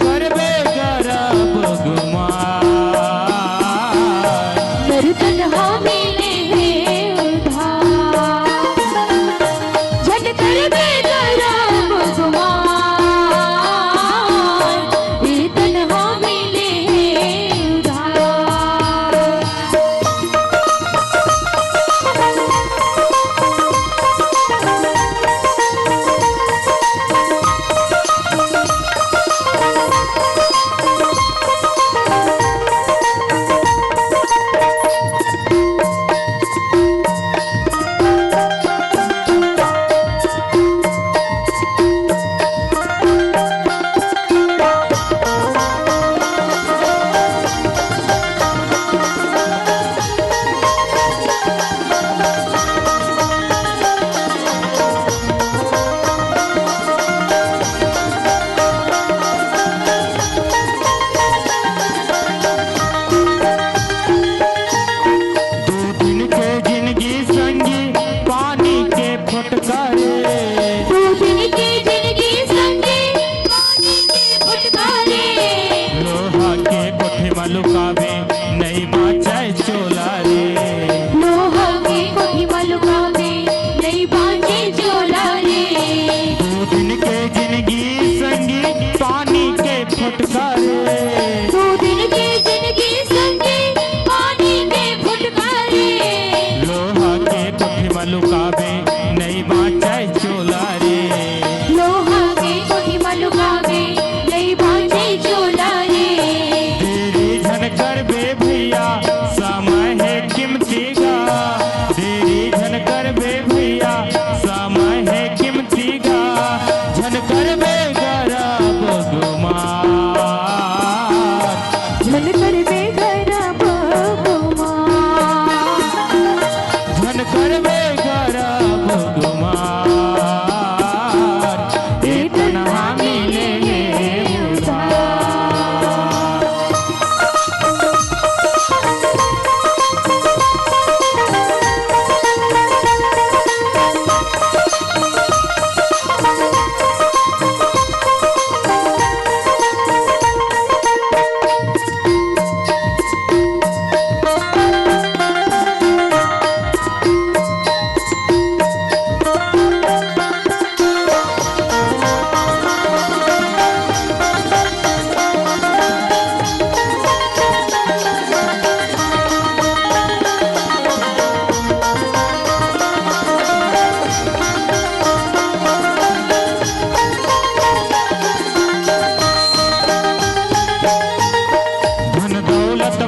करबे गरब गुमान मेरी तन्हा मिले है उधार झट करबे गरब गुमान मेरी तन्हा मिले है उधार। मलुकावे नहीं बाँचे चोला रे लोहा के कोठी मलुकावे नहीं बाँचे चोला रे 2 दिन के जिंदगी संगी पानी के फुटकारे 2 दिन के जिंदगी संगी पानी के फुटकारे लोहा के कोठी मलुकावे नहीं बाँचे चोला रे लोहा के कोठी मलुकावे नहीं बाँचे चोला रे कर बे भैया समय है कीमती गा देरी झन कर बे भैया समय है कीमती गा झन कर बे गरब गुमान झन कर बे गरब गुमान झन कर बे गरब गुमान ए तन्हा मिले उधार।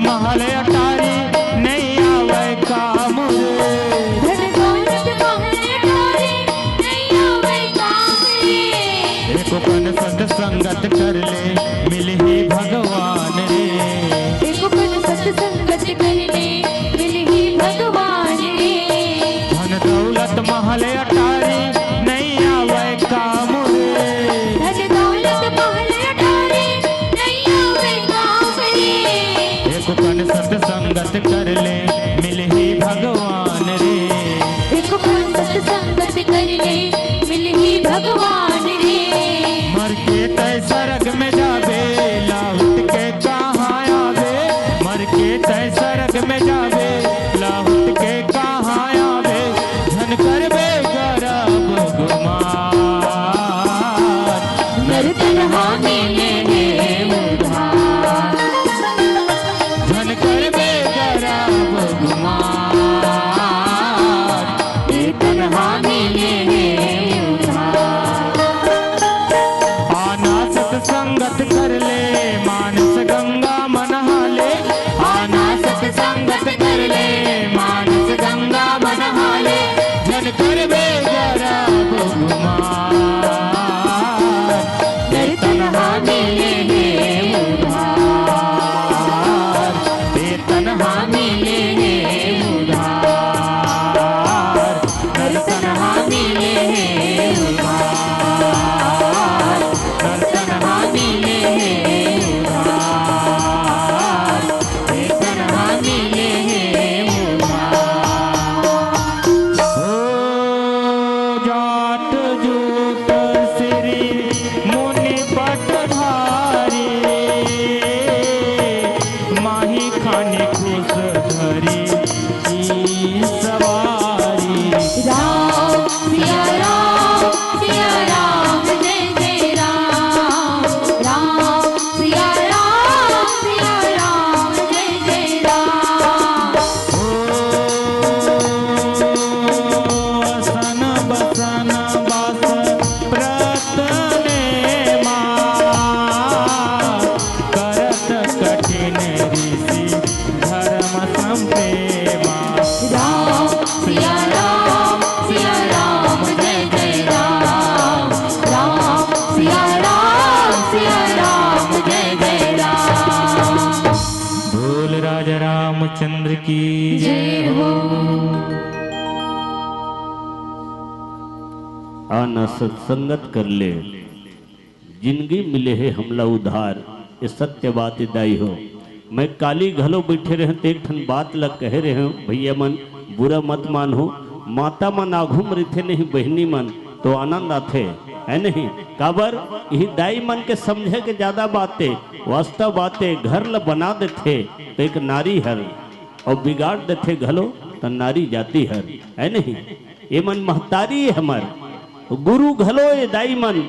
महल अटारी नहीं आवे काम रे धन दौलत महल अटारी नहीं आवे काम रे एको कन सत संगत कर ले मिल ही भगवान रे एको कन सत संगत कर ले मिल ही भगवान रे धन दौलत महल अटारी नहीं आवे काम रे धन दौलत महल अटारी नहीं आवे काम रे एको कन सत संगत कर ले मिल ही भगवान रे एको कन सत संगत कर ले मिल ही भगवान रे मर के तय सरग में जा जय जय राम। बोल राजा रामचंद्र की जय हो। आना सत्संगत कर ले, जिंदगी मिले है हमला उधार, ये सत्य बात दाई हो। मैं काली घलो बैठे रहे तो एक ठन बात लग कह रहे हूँ, भैया मन बुरा मत मान हो। माता मन आघुम रहे नहीं बहनी मन तो आनंद आते है नहीं। काबर यही दाई मन के समझे के ज्यादा बातें वास्तव बातें घर ल बना देते तो एक नारी हर और बिगाड़ देते घलो तो नारी जाती हर है नहीं। ये मन महतारी है हमार गुरु घलो ये दाई मन।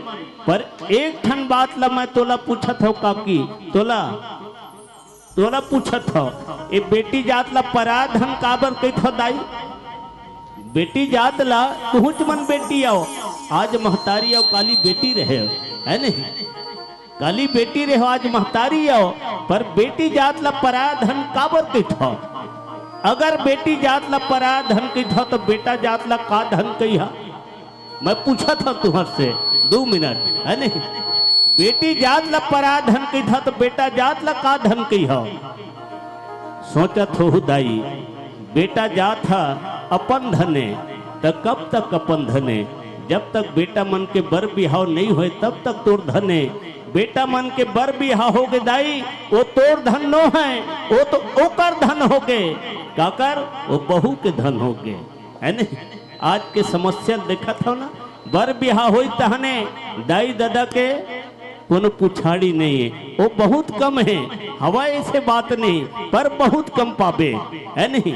पर एक ठन बात ला मैं तोला पूछत हो काकी, तोला पूछत हो ये बेटी जात ला पराया धन काबर कहत हो दाई। बेटी जात ला तुहुच मन बेटी आओ, आज महतारी आओ काली बेटी रहे है नहीं। काली बेटी रहे आज महतारी आओ, पर बेटी जात ला पराया धन काबर कहत हो। अगर बेटी जात ला पराया धन कहत हो तो बेटा जात ला का धन कही। मैं पूछा था तुम्हार से 2 मिनट है नहीं। बेटी जात ला पराया धन कही था तो बेटा जात ला का धन कही हो। सोचा थो दाई बेटा जात था अपन धने तो कब तक अपन धने, जब तक बेटा मन के बर बिहाव नहीं होए तब तक तोर धने। बेटा मन के बर बिहाव हो गए दाई वो तोर धन नो है, वो तो ओकर धन हो गए, काकर वो बहू के धन हो गए है नहीं। आज के समस्या देखा था ना, बर बिहा हो तहने दाई दादा के कोनो पुछाड़ी नहीं है, वो बहुत कम है। हवा ऐसे बात नहीं पर बहुत कम पावे है नहीं।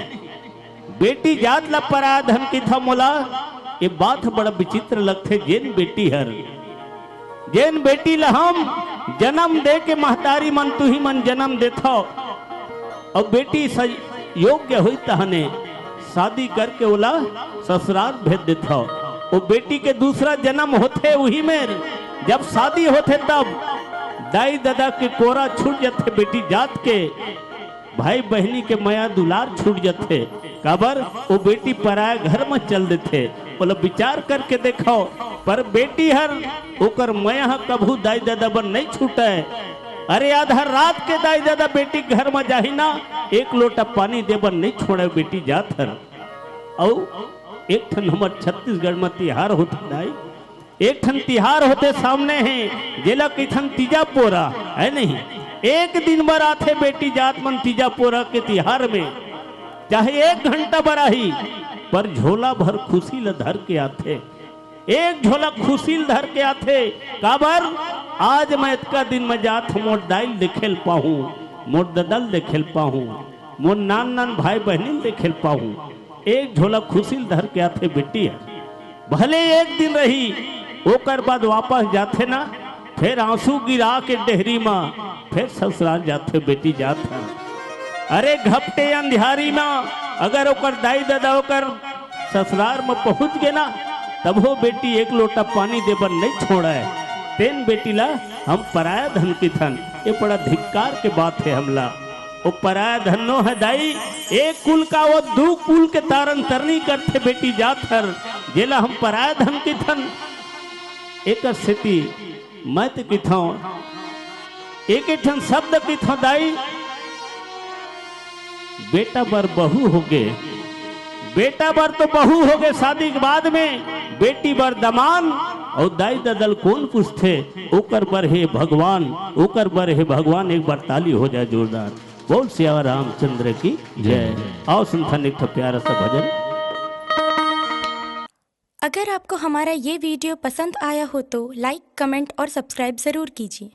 बेटी जात ला पराया धन की था मोला, ये बात बड़ा विचित्र लगते। जेन बेटी हर जेन बेटी ला हम जन्म दे के महतारी मन तू ही मन जन्म देता और बेटी योग्य हुई तहने शादी करके ओला ससुराल भेज देता। वो बेटी के दूसरा जन्म होते वही में जब शादी होते तब दाई दादा के कोरा छूट जाते, बेटी जात के भाई बहनी के माया दुलार छूट जाते। काबर वो बेटी पराया घर में चल देते। बोला विचार करके देखो, पर बेटी हर ओकर माया कभू दाई दादा बन नहीं छूटे। अरे आधा रात के दाई दादा बेटी घर में जाही ना, एक लोटा पानी देवन नहीं छोड़े बेटी जात हर। और एक ठन हमार छत्तीसगढ़ में तिहार होते दाई, एक ठन तिहार होते सामने हैं जेला की ठन तीजा पोरा है नहीं। एक दिन भर आते बेटी जात मन तीजा पोरा के तिहार में, चाहे 1 घंटा बराही पर झोला भर खुशी ल धर के आते। एक झोला खुशी ल धर के आते। काबर आज मैं इतका दिन में जात मोर दाइल देखेल पाहूँ, मोर ददल देखेल पाहूँ, मोर नान नान भाई बहनी देखेल पाहूँ। एक झोला खुशी धर के आते बेटी है। भले एक दिन रही ओकर बाद वापस जाते ना, फिर आंसू गिरा के डेहरी में फिर ससुराल जाते बेटी जात है। अरे घपटे अंधियारी में अगर ओकर दाई दादा ओकर ससुराल में पहुंच गए ना, तब वो बेटी एक लोटा पानी देवन नहीं छोड़ा है। तेन बेटी ला हम पराया धन की थन, ये बड़ा धिक्कार के बात है। हमला वो पराया धनो है दाई, एक कुल का वो 2 कुल के तारन तरनी करते बेटी जात हर, जेला हम पराया धन की थन। एक स्थिति मत की था, एक ठन शब्द की था दाई, बेटा बर बहू हो गए, बेटा बर तो बहू हो गए शादी के बाद में, बेटी बर दमान और दाई ददल कौन पूछते, ओकर बर हे भगवान, ओकर बर हे भगवान। एक बार ताली हो जाए जोरदार। बोल सिया रामचंद्र की जय। आओ सुनथन एक प्यारा सा भजन। अगर आपको हमारा ये वीडियो पसंद आया हो तो लाइक, कमेंट और सब्सक्राइब ज़रूर कीजिए।